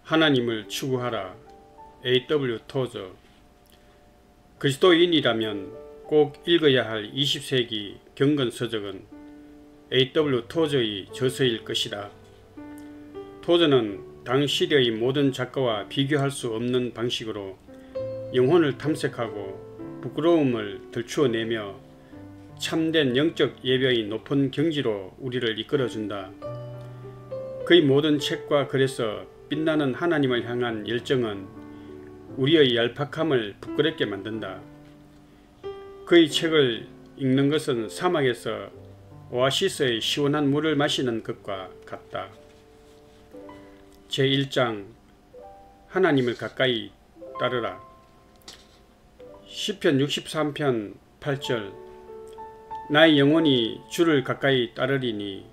하나님을 추구하라. A.W. 토저. 그리스도인이라면 꼭 읽어야 할 20세기 경건서적은 A.W. 토저의 저서일 것이다. 토저는 당 시대의 모든 작가와 비교할 수 없는 방식으로 영혼을 탐색하고 부끄러움을 들추어내며 참된 영적 예배의 높은 경지로 우리를 이끌어준다. 그의 모든 책과 글에서 빛나는 하나님을 향한 열정은 우리의 얄팍함을 부끄럽게 만든다. 그의 책을 읽는 것은 사막에서 오아시스의 시원한 물을 마시는 것과 같다. 제1장 하나님을 가까이 따르라. 시편 63편 8절. 나의 영혼이 주를 가까이 따르리니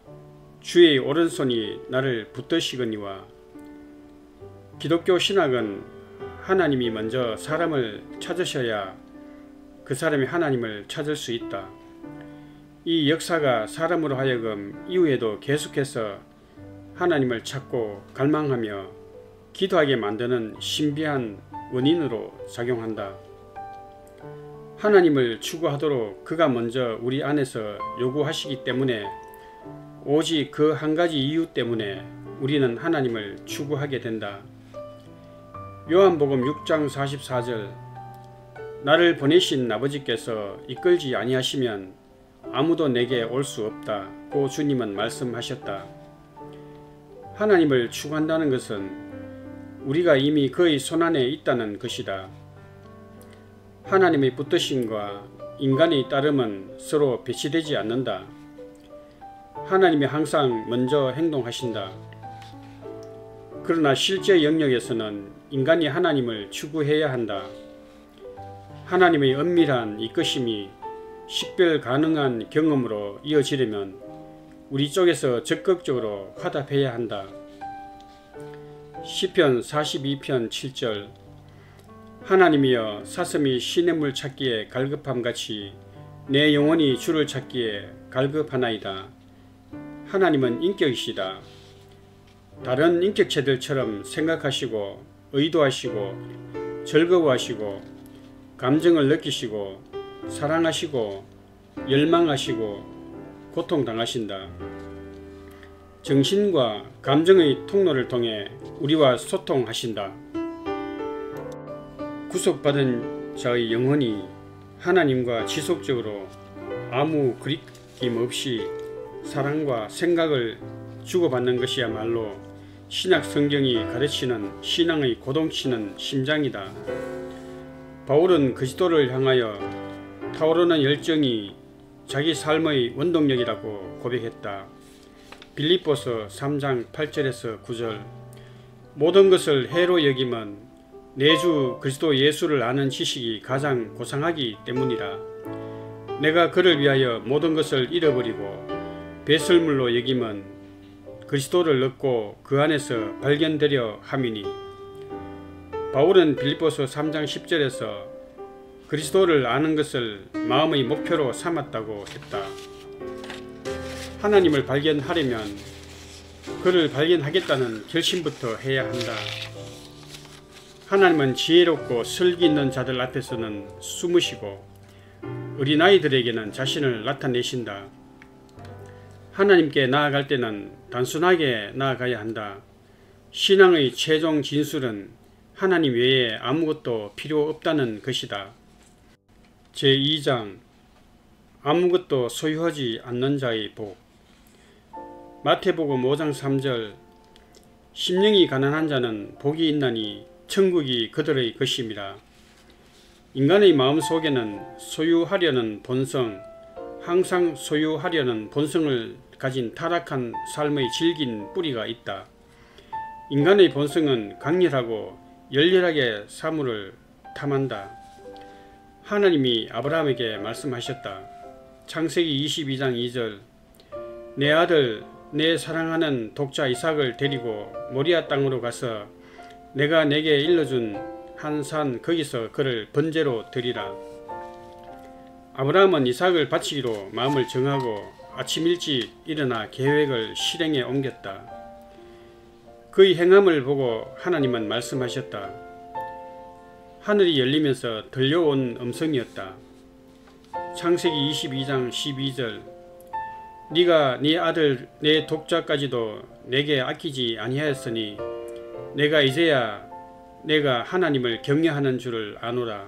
주의 오른손이 나를 붙드시거니와. 기독교 신학은 하나님이 먼저 사람을 찾으셔야 그 사람이 하나님을 찾을 수 있다. 이 역사가 사람으로 하여금 이후에도 계속해서 하나님을 찾고 갈망하며 기도하게 만드는 신비한 원인으로 작용한다. 하나님을 추구하도록 그가 먼저 우리 안에서 요구하시기 때문에, 오직 그 한 가지 이유 때문에 우리는 하나님을 추구하게 된다. 요한복음 6장 44절. 나를 보내신 아버지께서 이끌지 아니하시면 아무도 내게 올 수 없다고 주님은 말씀하셨다. 하나님을 추구한다는 것은 우리가 이미 그의 손안에 있다는 것이다. 하나님의 붙드심과 인간의 따름은 서로 배치되지 않는다. 하나님이 항상 먼저 행동하신다. 그러나 실제 영역에서는 인간이 하나님을 추구해야 한다. 하나님의 은밀한 이끄심이 식별 가능한 경험으로 이어지려면 우리 쪽에서 적극적으로 화답해야 한다. 시편 42편 7절. 하나님이여, 사슴이 시냇물 찾기에 갈급함같이 내 영혼이 주를 찾기에 갈급하나이다. 하나님은 인격이시다. 다른 인격체들처럼 생각하시고 의도하시고 즐거워하시고 감정을 느끼시고 사랑하시고 열망하시고 고통당하신다. 정신과 감정의 통로를 통해 우리와 소통하신다. 구속받은 자의 영혼이 하나님과 지속적으로 아무 그리낌 없이 사랑과 생각을 주고받는 것이야말로 신약 성경이 가르치는 신앙의 고동치는 심장이다. 바울은 그리스도를 향하여 타오르는 열정이 자기 삶의 원동력이라고 고백했다. 빌립보서 3장 8절에서 9절. 모든 것을 해로 여김은 내 주 그리스도 예수를 아는 지식이 가장 고상하기 때문이라. 내가 그를 위하여 모든 것을 잃어버리고 배설물로 여김은 그리스도를 얻고 그 안에서 발견되려 함이니. 바울은 빌립보서 3장 10절에서 그리스도를 아는 것을 마음의 목표로 삼았다고 했다. 하나님을 발견하려면 그를 발견하겠다는 결심부터 해야 한다. 하나님은 지혜롭고 슬기 있는 자들 앞에서는 숨으시고 어린아이들에게는 자신을 나타내신다. 하나님께 나아갈 때는 단순하게 나아가야 한다. 신앙의 최종 진술은 하나님 외에 아무것도 필요 없다는 것이다. 제2장 아무것도 소유하지 않는 자의 복. 마태복음 5장 3절. 심령이 가난한 자는 복이 있나니 천국이 그들의 것임이라. 인간의 마음속에는 소유하려는 본성, 항상 소유하려는 본성을 가진 타락한 삶의 질긴 뿌리가 있다. 인간의 본성은 강렬하고 열렬하게 사물을 탐한다. 하나님이 아브라함에게 말씀하셨다. 창세기 22장 2절. 내 아들 내 사랑하는 독자 이삭을 데리고 모리아 땅으로 가서 내가 내게 일러준 한 산 거기서 그를 번제로 드리라. 아브라함은 이삭을 바치기로 마음을 정하고 아침 일찍 일어나 계획을 실행에 옮겼다. 그의 행함을 보고 하나님은 말씀하셨다. 하늘이 열리면서 들려온 음성이었다. 창세기 22장 12절 네가 네 아들 내 독자까지도 내게 아끼지 아니하였으니 내가 이제야 내가 하나님을 경외하는 줄을 아노라.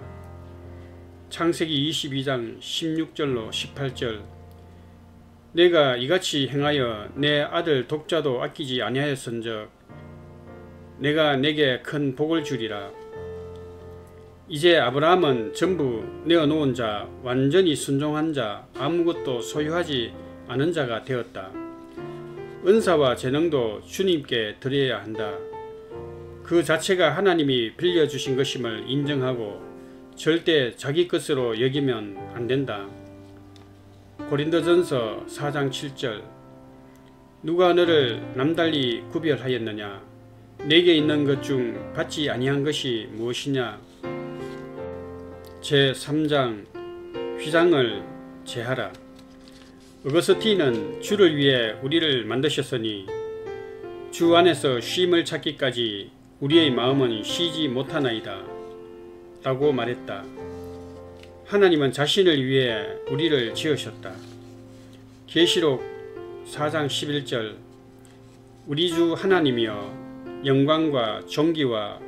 창세기 22장 16절로 18절 내가 이같이 행하여 내 아들 독자도 아끼지 아니하였은즉 내가 내게 큰 복을 주리라. 이제 아브라함은 전부 내어놓은 자, 완전히 순종한 자, 아무것도 소유하지 않은 자가 되었다. 은사와 재능도 주님께 드려야 한다. 그 자체가 하나님이 빌려주신 것임을 인정하고 절대 자기 것으로 여기면 안 된다. 고린도전서 4장 7절 누가 너를 남달리 구별하였느냐? 내게 있는 것 중 받지 아니한 것이 무엇이냐? 제3장 휘장을 제하라. 어거스틴은 주를 위해 우리를 만드셨으니 주 안에서 쉼을 찾기까지 우리의 마음은 쉬지 못하나이다 라고 말했다. 하나님은 자신을 위해 우리를 지으셨다. 계시록 4장 11절 우리 주 하나님이여 영광과 존귀와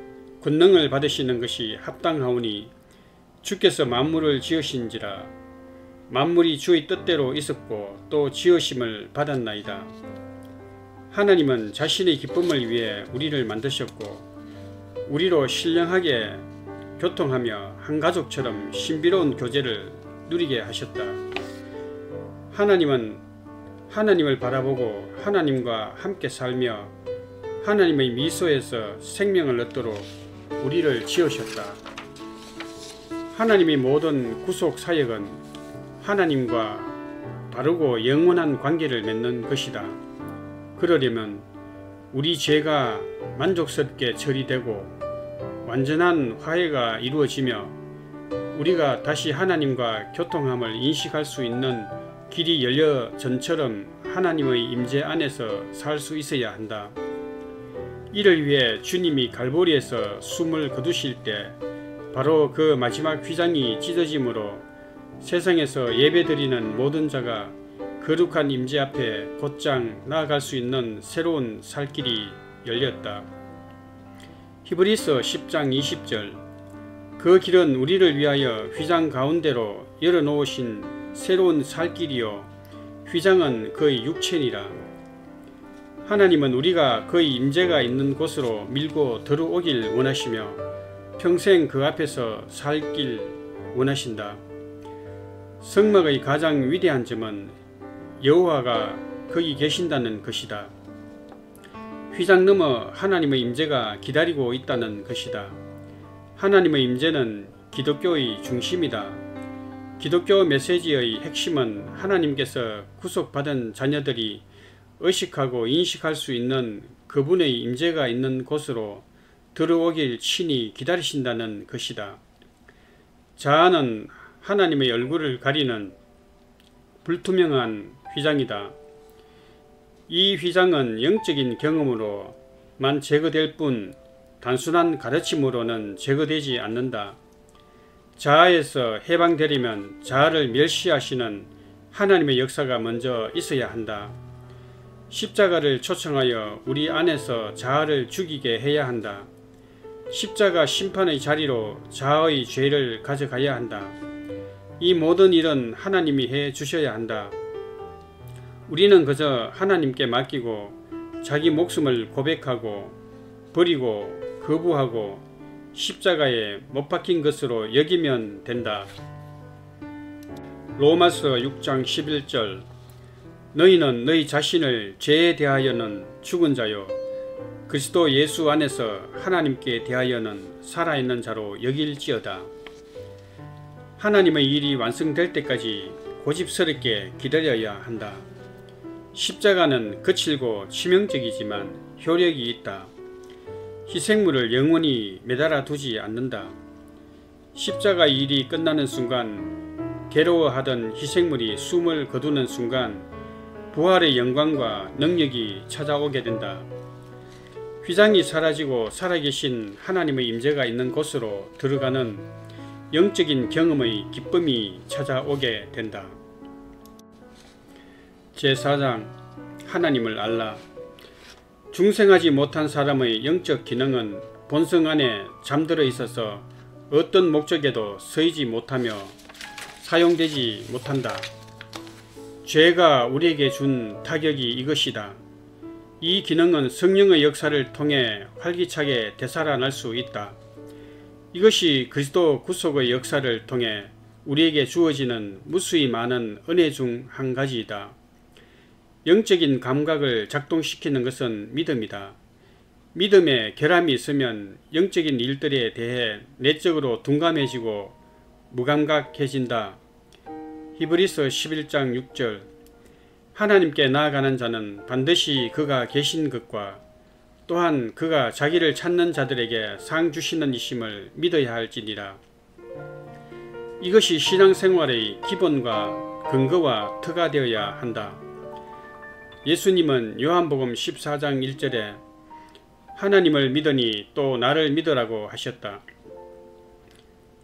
권능을 받으시는 것이 합당하오니 주께서 만물을 지으신지라. 만물이 주의 뜻대로 있었고 또 지으심을 받았나이다. 하나님은 자신의 기쁨을 위해 우리를 만드셨고 우리로 신령하게 교통하며 한 가족처럼 신비로운 교제를 누리게 하셨다. 하나님은 하나님을 바라보고 하나님과 함께 살며 하나님의 미소에서 생명을 얻도록 우리를 지으셨다. 하나님의 모든 구속 사역은 하나님과 바르고 영원한 관계를 맺는 것이다. 그러려면 우리 죄가 만족스럽게 처리되고 완전한 화해가 이루어지며 우리가 다시 하나님과 교통함을 인식할 수 있는 길이 열려 전처럼 하나님의 임재 안에서 살 수 있어야 한다. 이를 위해 주님이 갈보리에서 숨을 거두실 때 바로 그 마지막 휘장이 찢어짐으로 세상에서 예배드리는 모든 자가 거룩한 임재 앞에 곧장 나아갈 수 있는 새로운 살 길이 열렸다. 히브리서 10장 20절 그 길은 우리를 위하여 휘장 가운데로 열어놓으신 새로운 살 길이요 휘장은 그의 육체니라. 하나님은 우리가 그의 임재가 있는 곳으로 밀고 들어오길 원하시며 평생 그 앞에서 살길 원하신다. 성막의 가장 위대한 점은 여호와가 거기 계신다는 것이다. 휘장 너머 하나님의 임재가 기다리고 있다는 것이다. 하나님의 임재는 기독교의 중심이다. 기독교 메시지의 핵심은 하나님께서 구속받은 자녀들이 의식하고 인식할 수 있는 그분의 임재가 있는 곳으로 들어오길 친히 기다리신다는 것이다. 자아는 하나님의 얼굴을 가리는 불투명한 휘장이다. 이 휘장은 영적인 경험으로만 제거될 뿐 단순한 가르침으로는 제거되지 않는다. 자아에서 해방되려면 자아를 멸시하시는 하나님의 역사가 먼저 있어야 한다. 십자가를 초청하여 우리 안에서 자아를 죽이게 해야 한다. 십자가 심판의 자리로 자아의 죄를 가져가야 한다. 이 모든 일은 하나님이 해 주셔야 한다. 우리는 그저 하나님께 맡기고 자기 목숨을 고백하고 버리고 거부하고 십자가에 못 박힌 것으로 여기면 된다. 로마서 6장 11절 너희는 너희 자신을 죄에 대하여는 죽은 자요 그리스도 예수 안에서 하나님께 대하여는 살아있는 자로 여길지어다. 하나님의 일이 완성될 때까지 고집스럽게 기다려야 한다. 십자가는 거칠고 치명적이지만 효력이 있다. 희생물을 영원히 매달아 두지 않는다. 십자가 일이 끝나는 순간 괴로워하던 희생물이 숨을 거두는 순간 부활의 영광과 능력이 찾아오게 된다. 휘장이 사라지고 살아계신 하나님의 임재가 있는 곳으로 들어가는 영적인 경험의 기쁨이 찾아오게 된다. 제4장 하나님을 알라. 중생하지 못한 사람의 영적 기능은 본성 안에 잠들어 있어서 어떤 목적에도 쓰이지 못하며 사용되지 못한다. 죄가 우리에게 준 타격이 이것이다. 이 기능은 성령의 역사를 통해 활기차게 되살아날 수 있다. 이것이 그리스도 구속의 역사를 통해 우리에게 주어지는 무수히 많은 은혜 중 한 가지이다. 영적인 감각을 작동시키는 것은 믿음이다. 믿음에 결함이 있으면 영적인 일들에 대해 내적으로 둔감해지고 무감각해진다. 히브리서 11장 6절. 하나님께 나아가는 자는 반드시 그가 계신 것과 또한 그가 자기를 찾는 자들에게 상 주시는 이심을 믿어야 할지니라. 이것이 신앙생활의 기본과 근거와 터가 되어야 한다. 예수님은 요한복음 14장 1절에 하나님을 믿으니 또 나를 믿으라고 하셨다.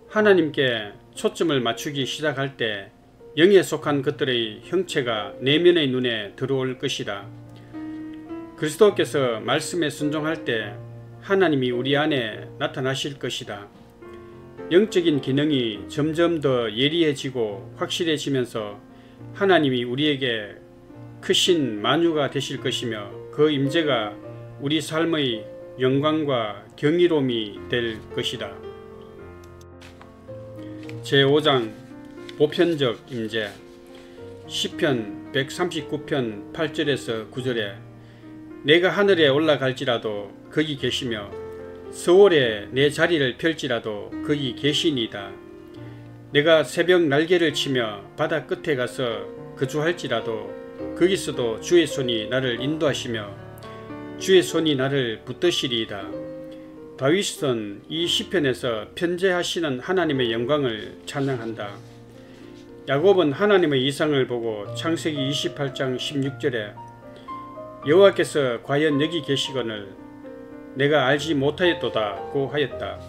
하나님께 초점을 맞추기 시작할 때 영에 속한 것들의 형체가 내면의 눈에 들어올 것이다. 그리스도께서 말씀에 순종할 때 하나님이 우리 안에 나타나실 것이다. 영적인 기능이 점점 더 예리해지고 확실해지면서 하나님이 우리에게 크신 만유가 되실 것이며 그 임재가 우리 삶의 영광과 경이로움이 될 것이다. 제5장 보편적 임재. 시편 139편 8절에서 9절에 내가 하늘에 올라갈지라도 거기 계시며 서울에 내 자리를 펼지라도 거기 계시니이다. 내가 새벽 날개를 치며 바다 끝에 가서 거주할지라도 거기서도 주의 손이 나를 인도하시며 주의 손이 나를 붙드시리이다. 다윗은 이 시편에서 편재하시는 하나님의 영광을 찬양한다. 야곱은 하나님의 이상을 보고 창세기 28장 16절에 여호와께서 과연 여기 계시거늘 내가 알지 못하였도다고 하였다.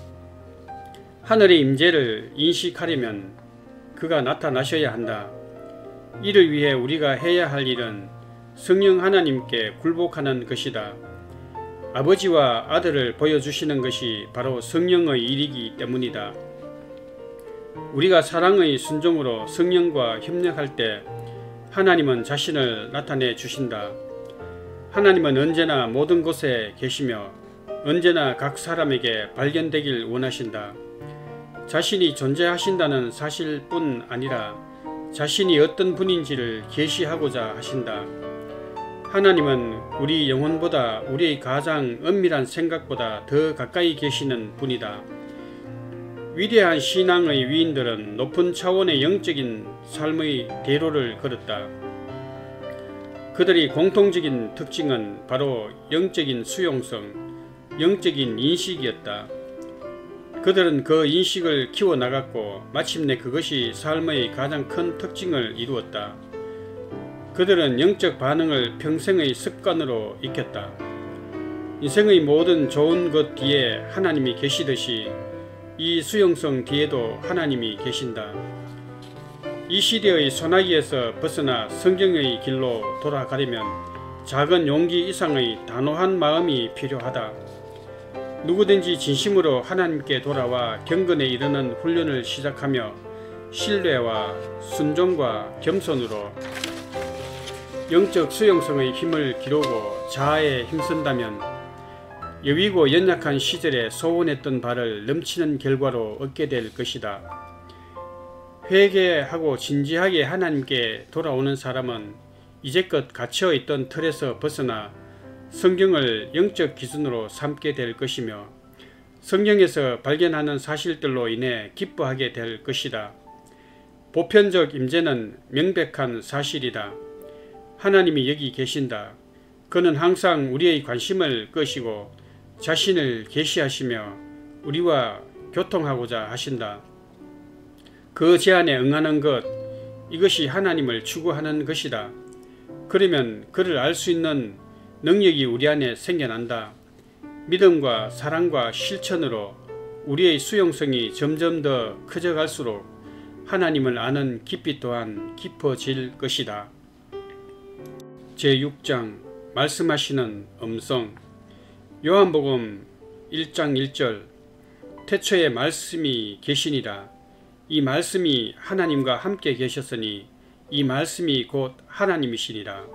하늘의 임재를 인식하려면 그가 나타나셔야 한다. 이를 위해 우리가 해야 할 일은 성령 하나님께 굴복하는 것이다. 아버지와 아들을 보여주시는 것이 바로 성령의 일이기 때문이다. 우리가 사랑의 순종으로 성령과 협력할 때 하나님은 자신을 나타내 주신다. 하나님은 언제나 모든 곳에 계시며 언제나 각 사람에게 발견되길 원하신다. 자신이 존재하신다는 사실뿐 아니라 자신이 어떤 분인지를 계시하고자 하신다. 하나님은 우리 영혼보다 우리의 가장 은밀한 생각보다 더 가까이 계시는 분이다. 위대한 신앙의 위인들은 높은 차원의 영적인 삶의 대로를 걸었다. 그들의 공통적인 특징은 바로 영적인 수용성, 영적인 인식이었다. 그들은 그 인식을 키워나갔고 마침내 그것이 삶의 가장 큰 특징을 이루었다. 그들은 영적 반응을 평생의 습관으로 익혔다. 인생의 모든 좋은 것 뒤에 하나님이 계시듯이 이 수용성 뒤에도 하나님이 계신다. 이 시대의 소나기에서 벗어나 성경의 길로 돌아가려면 작은 용기 이상의 단호한 마음이 필요하다. 누구든지 진심으로 하나님께 돌아와 경건에 이르는 훈련을 시작하며 신뢰와 순종과 겸손으로 영적 수용성의 힘을 기르고 자아에 힘쓴다면 여위고 연약한 시절에 소원했던 바를 넘치는 결과로 얻게 될 것이다. 회개하고 진지하게 하나님께 돌아오는 사람은 이제껏 갇혀있던 틀에서 벗어나 성경을 영적 기준으로 삼게 될 것이며 성경에서 발견하는 사실들로 인해 기뻐하게 될 것이다. 보편적 임재는 명백한 사실이다. 하나님이 여기 계신다. 그는 항상 우리의 관심을 끄시고 자신을 계시하시며 우리와 교통하고자 하신다. 그 제안에 응하는 것, 이것이 하나님을 추구하는 것이다. 그러면 그를 알 수 있는 능력이 우리 안에 생겨난다. 믿음과 사랑과 실천으로 우리의 수용성이 점점 더 커져갈수록 하나님을 아는 깊이 또한 깊어질 것이다. 제6장 말씀하시는 음성. 요한복음 1장 1절. 태초에 말씀이 계시니라. 이 말씀이 하나님과 함께 계셨으니 이 말씀이 곧 하나님이시니라.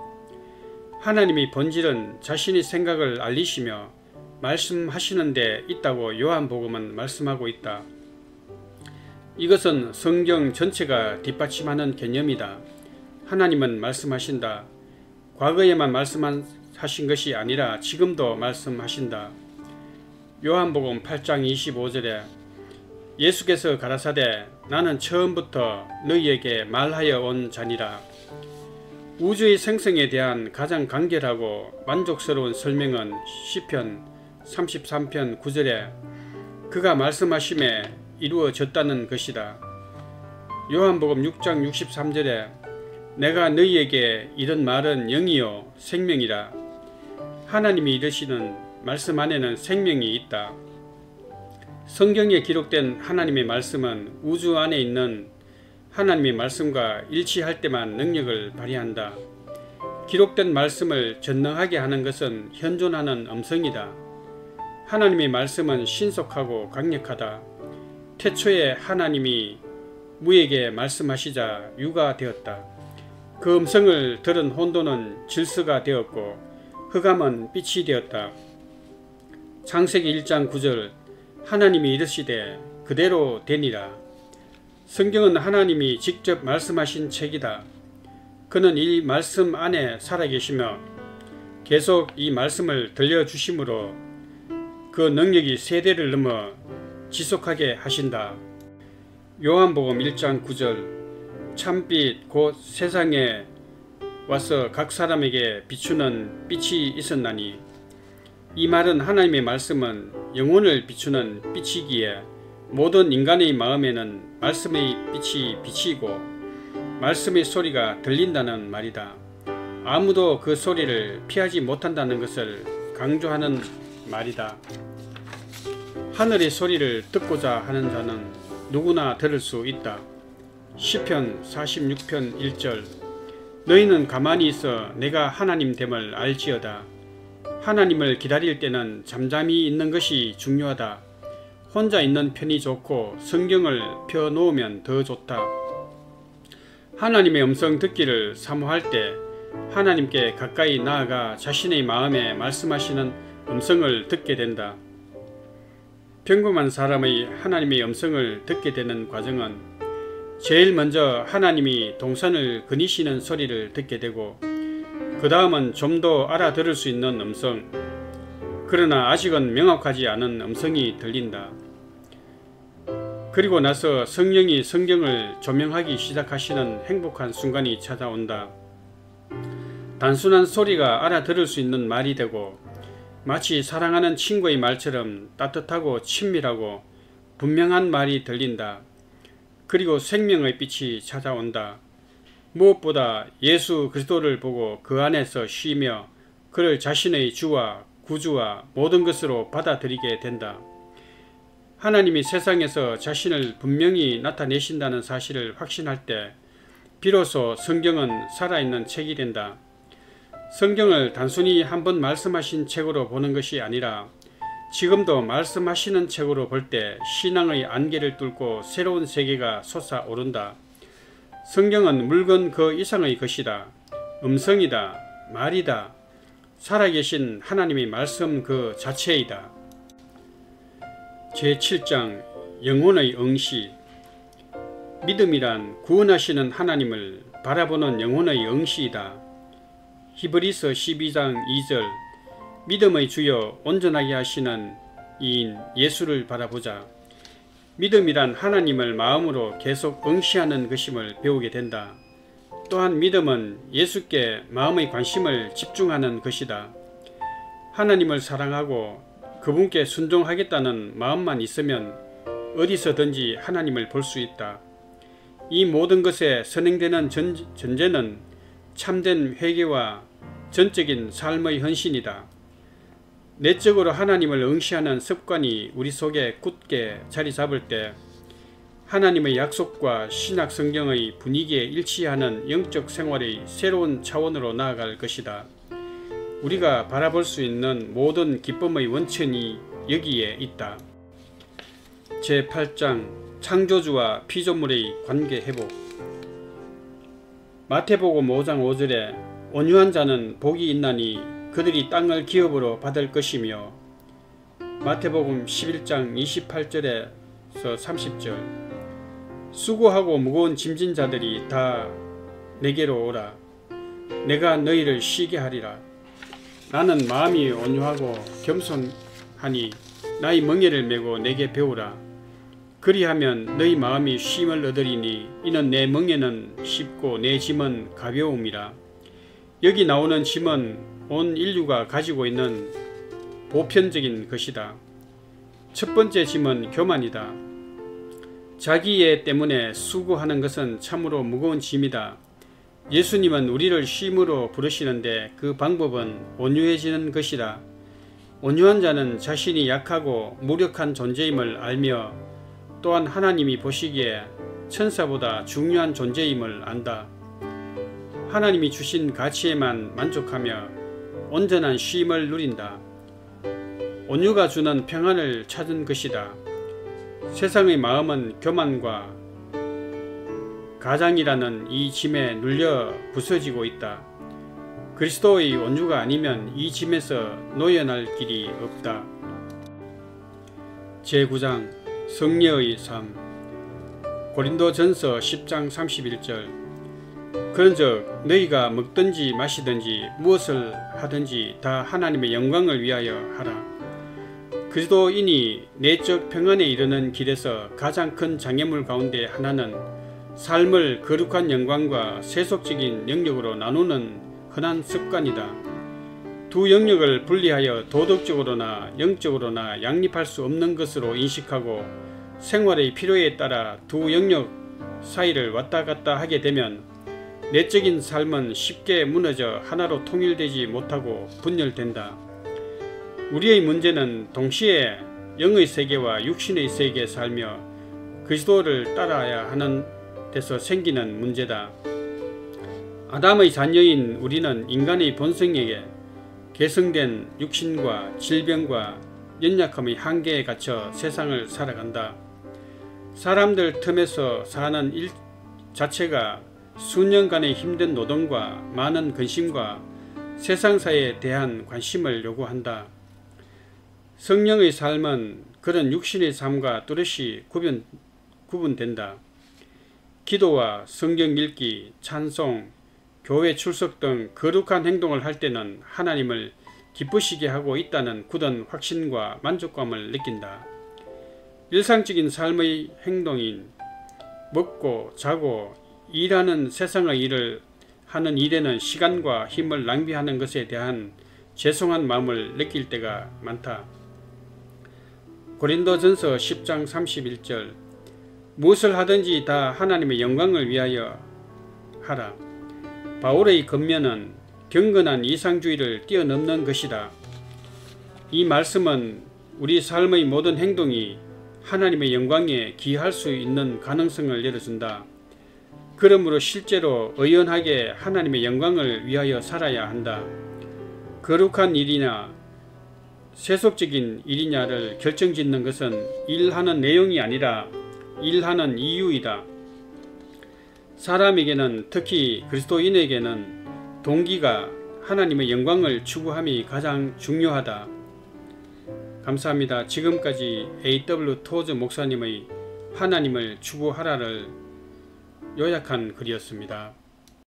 하나님의 본질은 자신의 생각을 알리시며 말씀하시는 데 있다고 요한복음은 말씀하고 있다. 이것은 성경 전체가 뒷받침하는 개념이다. 하나님은 말씀하신다. 과거에만 말씀하신 것이 아니라 지금도 말씀하신다. 요한복음 8장 25절에 예수께서 가라사대 나는 처음부터 너희에게 말하여 온 자니라. 우주의 생성에 대한 가장 간결하고 만족스러운 설명은 시편 33편 9절에 그가 말씀하심에 이루어졌다는 것이다. 요한복음 6장 63절에 내가 너희에게 이런 말은 영이요 생명이라. 하나님이 이르시는 말씀 안에는 생명이 있다. 성경에 기록된 하나님의 말씀은 우주 안에 있는 하나님의 말씀과 일치할 때만 능력을 발휘한다. 기록된 말씀을 전능하게 하는 것은 현존하는 음성이다. 하나님의 말씀은 신속하고 강력하다. 태초에 하나님이 무에게 말씀하시자 유가 되었다. 그 음성을 들은 혼돈은 질서가 되었고 흑암은 빛이 되었다. 창세기 1장 9절 하나님이 이르시되 그대로 되니라. 성경은 하나님이 직접 말씀하신 책이다. 그는 이 말씀 안에 살아계시며 계속 이 말씀을 들려주심으로 그 능력이 세대를 넘어 지속하게 하신다. 요한복음 1장 9절 참빛 곧 세상에 와서 각 사람에게 비추는 빛이 있었나니. 이 말은 하나님의 말씀은 영혼을 비추는 빛이기에 모든 인간의 마음에는 말씀의 빛이 비치고 말씀의 소리가 들린다는 말이다. 아무도 그 소리를 피하지 못한다는 것을 강조하는 말이다. 하늘의 소리를 듣고자 하는 자는 누구나 들을 수 있다. 시편 46편 1절 너희는 가만히 있어 내가 하나님 됨을 알지어다. 하나님을 기다릴 때는 잠잠히 있는 것이 중요하다. 혼자 있는 편이 좋고 성경을 펴놓으면 더 좋다. 하나님의 음성 듣기를 사모할 때 하나님께 가까이 나아가 자신의 마음에 말씀하시는 음성을 듣게 된다. 평범한 사람의 하나님의 음성을 듣게 되는 과정은 제일 먼저 하나님이 동산을 거니시는 소리를 듣게 되고 그 다음은 좀 더 알아들을 수 있는 음성, 그러나 아직은 명확하지 않은 음성이 들린다. 그리고 나서 성령이 성경을 조명하기 시작하시는 행복한 순간이 찾아온다. 단순한 소리가 알아들을 수 있는 말이 되고 마치 사랑하는 친구의 말처럼 따뜻하고 친밀하고 분명한 말이 들린다. 그리고 생명의 빛이 찾아온다. 무엇보다 예수 그리스도를 보고 그 안에서 쉬며 그를 자신의 주와 구주와 모든 것으로 받아들이게 된다. 하나님이 세상에서 자신을 분명히 나타내신다는 사실을 확신할 때 비로소 성경은 살아있는 책이 된다. 성경을 단순히 한번 말씀하신 책으로 보는 것이 아니라 지금도 말씀하시는 책으로 볼 때 신앙의 안개를 뚫고 새로운 세계가 솟아오른다. 성경은 물건 그 이상의 것이다. 음성이다. 말이다. 살아계신 하나님의 말씀 그 자체이다. 제7장 영혼의 응시. 믿음이란 구원하시는 하나님을 바라보는 영혼의 응시이다. 히브리서 12장 2절 믿음의 주여 온전하게 하시는 이인 예수를 바라보자. 믿음이란 하나님을 마음으로 계속 응시하는 것임을 배우게 된다. 또한 믿음은 예수께 마음의 관심을 집중하는 것이다. 하나님을 사랑하고 그분께 순종하겠다는 마음만 있으면 어디서든지 하나님을 볼 수 있다. 이 모든 것에 선행되는 전제는 참된 회개와 전적인 삶의 헌신이다. 내적으로 하나님을 응시하는 습관이 우리 속에 굳게 자리 잡을 때 하나님의 약속과 신약 성경의 분위기에 일치하는 영적 생활의 새로운 차원으로 나아갈 것이다. 우리가 바라볼 수 있는 모든 기쁨의 원천이 여기에 있다. 제8장 창조주와 피조물의 관계 회복. 마태복음 5장 5절에 온유한 자는 복이 있나니 그들이 땅을 기업으로 받을 것이며, 마태복음 11장 28절에서 30절 수고하고 무거운 짐진 자들이 다 내게로 오라. 내가 너희를 쉬게 하리라. 나는 마음이 온유하고 겸손하니 나의 멍에를 메고 내게 배우라. 그리하면 너희 마음이 쉼을 얻으리니 이는 내 멍에는 쉽고 내 짐은 가벼움이라. 여기 나오는 짐은 온 인류가 가지고 있는 보편적인 것이다. 첫 번째 짐은 교만이다. 자기 이해 때문에 수고하는 것은 참으로 무거운 짐이다. 예수님은 우리를 쉼으로 부르시는데 그 방법은 온유해지는 것이다. 온유한 자는 자신이 약하고 무력한 존재임을 알며 또한 하나님이 보시기에 천사보다 중요한 존재임을 안다. 하나님이 주신 가치에만 만족하며 온전한 쉼을 누린다. 온유가 주는 평안을 찾은 것이다. 세상의 마음은 교만과 가장이라는 이 짐에 눌려 부서지고 있다. 그리스도의 온유가 아니면 이 짐에서 놓여날 길이 없다. 제9장 성례의 삶. 고린도전서 10장 31절 그런즉 너희가 먹든지 마시든지 무엇을 하든지 다 하나님의 영광을 위하여 하라. 그리스도인이 내적 평안에 이르는 길에서 가장 큰 장애물 가운데 하나는 삶을 거룩한 영광과 세속적인 영역으로 나누는 흔한 습관이다. 두 영역을 분리하여 도덕적으로나 영적으로나 양립할 수 없는 것으로 인식하고 생활의 필요에 따라 두 영역 사이를 왔다 갔다 하게 되면 내적인 삶은 쉽게 무너져 하나로 통일되지 못하고 분열된다. 우리의 문제는 동시에 영의 세계와 육신의 세계에 살며 그리스도를 따라야 하는 데서 생기는 문제다. 아담의 자녀인 우리는 인간의 본성에게 계승된 육신과 질병과 연약함의 한계에 갇혀 세상을 살아간다. 사람들 틈에서 사는 일 자체가 수년간의 힘든 노동과 많은 근심과 세상사에 대한 관심을 요구한다. 성령의 삶은 그런 육신의 삶과 뚜렷이 구분된다. 기도와 성경 읽기, 찬송, 교회 출석 등 거룩한 행동을 할 때는 하나님을 기쁘시게 하고 있다는 굳은 확신과 만족감을 느낀다. 일상적인 삶의 행동인 먹고 자고 일하는 세상의 일을 하는 일에는 시간과 힘을 낭비하는 것에 대한 죄송한 마음을 느낄 때가 많다. 고린도전서 10장 31절 무엇을 하든지 다 하나님의 영광을 위하여 하라. 바울의 권면은 경건한 이상주의를 뛰어넘는 것이다. 이 말씀은 우리 삶의 모든 행동이 하나님의 영광에 기할 수 있는 가능성을 열어준다. 그러므로 실제로 의연하게 하나님의 영광을 위하여 살아야 한다. 거룩한 일이나 세속적인 일이냐를 결정짓는 것은 일하는 내용이 아니라 일하는 이유이다. 사람에게는 특히 그리스도인에게는 동기가 하나님의 영광을 추구함이 가장 중요하다. 감사합니다. 지금까지 A.W. 토즈 목사님의 하나님을 추구하라를 요약한 글이었습니다.